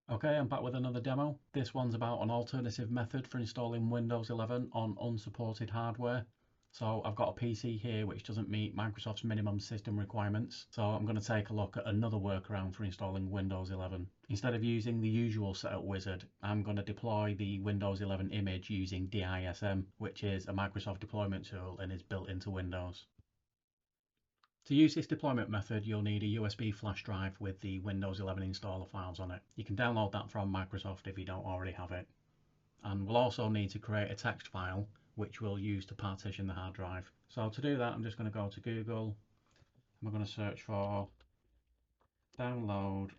Okay, I'm back with another demo. This one's about an alternative method for installing Windows 11 on unsupported hardware. So I've got a PC here which doesn't meet Microsoft's minimum system requirements. So I'm going to take a look at another workaround for installing Windows 11. Instead of using the usual setup wizard, I'm going to deploy the Windows 11 image using DISM, which is a Microsoft deployment tool and is built into Windows. To use this deployment method, you'll need a USB flash drive with the Windows 11 installer files on it. You can download that from Microsoft if you don't already have it. And we'll also need to create a text file which we'll use to partition the hard drive. So to do that, I'm just going to go to Google and we're going to search for download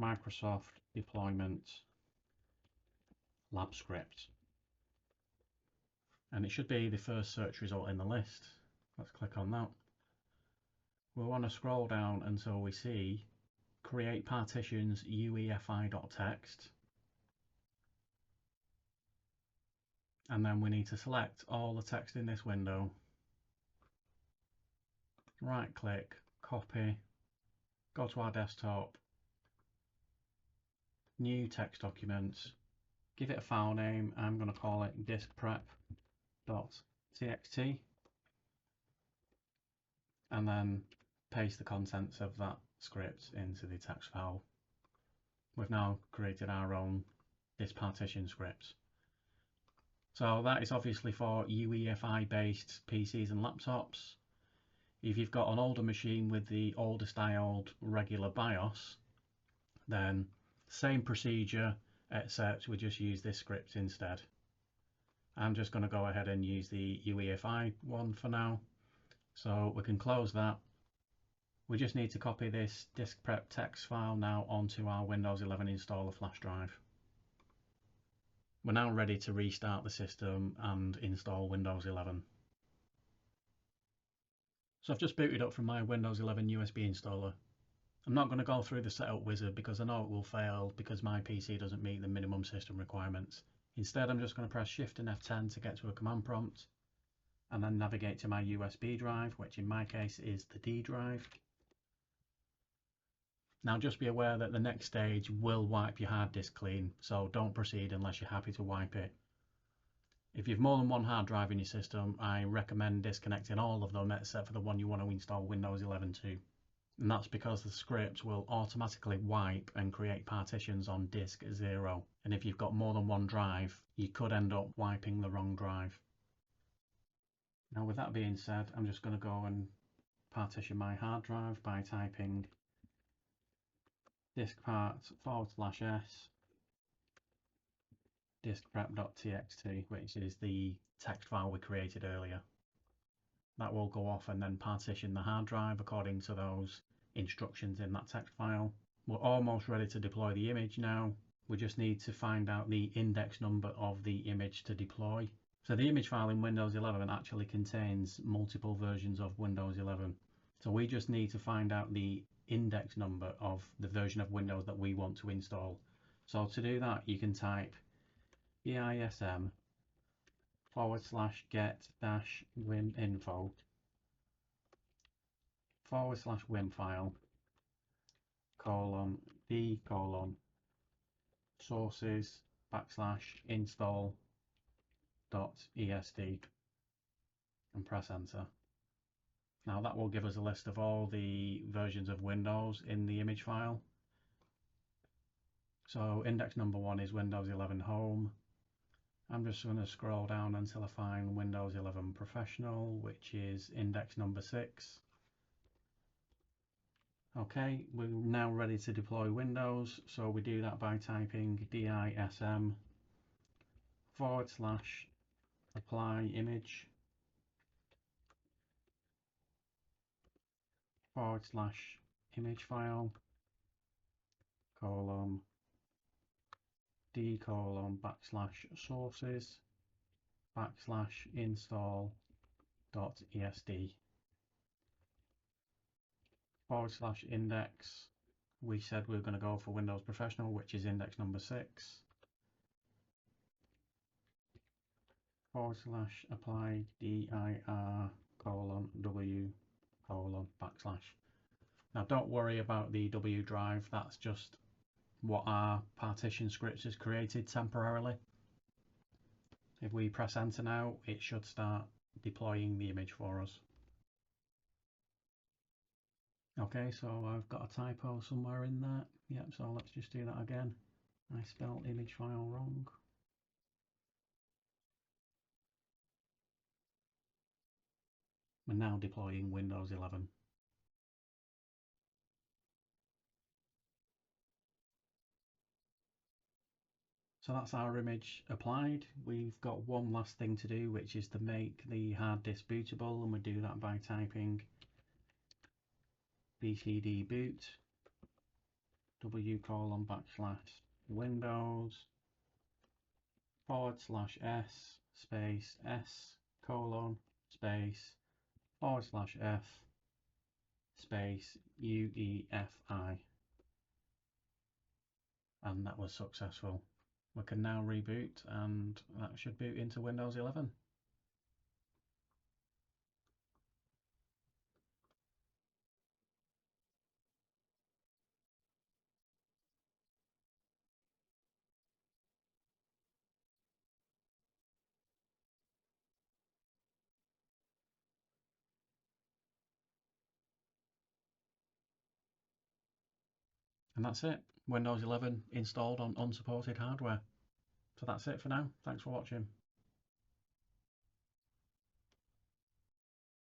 Microsoft deployment lab script. And it should be the first search result in the list. Let's click on that. We'll want to scroll down until we see create partitions uefi.txt, and then we need to select all the text in this window, right click, copy, go to our desktop, new text document, give it a file name. I'm going to call it diskprep.txt, and then paste the contents of that script into the text file. We've now created our own disk partition script. So that is obviously for UEFI based PCs and laptops. If you've got an older machine with the older styled regular BIOS, then same procedure, except we just use this script instead. I'm just going to go ahead and use the UEFI one for now. So we can close that. We just need to copy this disk prep text file now onto our Windows 11 installer flash drive. We're now ready to restart the system and install Windows 11. So I've just booted up from my Windows 11 USB installer. I'm not going to go through the setup wizard because I know it will fail because my PC doesn't meet the minimum system requirements. Instead, I'm just going to press Shift and F10 to get to a command prompt and then navigate to my USB drive, which in my case is the D drive. Now just be aware that the next stage will wipe your hard disk clean, so don't proceed unless you're happy to wipe it. If you've more than one hard drive in your system, I recommend disconnecting all of them except for the one you want to install Windows 11 to. And that's because the script will automatically wipe and create partitions on disk 0. And if you've got more than one drive, you could end up wiping the wrong drive. Now with that being said, I'm just going to go and partition my hard drive by typing diskpart/s diskprep.txt, which is the text file we created earlier. That will go off and then partition the hard drive according to those instructions in that text file. We're almost ready to deploy the image now. We just need to find out the index number of the image to deploy. So the image file in Windows 11 actually contains multiple versions of Windows 11. So we just need to find out the index number of the version of Windows that we want to install. So to do that, you can type DISM/get-wininfo/win file :d:/install.esd and press enter. Now that will give us a list of all the versions of Windows in the image file. So index number 1 is Windows 11 Home. I'm just going to scroll down until I find Windows 11 Professional, which is index number 6. Okay, we're now ready to deploy Windows, so we do that by typing DISM/apply image /image file :d:/sources/install.esd /index. We said we were going to go for Windows Professional, which is index number 6. /apply dir:/w:/. Now don't worry about the W drive, that's just what our partition script has created temporarily. If we press enter now, it should start deploying the image for us. Okay, so I've got a typo somewhere in that. Yep, so let's just do that again. I spelled image file wrong. We're now deploying Windows 11. So that's our image applied. We've got one last thing to do, which is to make the hard disk bootable, and we do that by typing bcd boot w:/windows/s space s:/f space UEFI, and that was successful. We can now reboot, and that should boot into Windows 11. And that's it. Windows 11 installed on unsupported hardware. So that's it for now. Thanks for watching.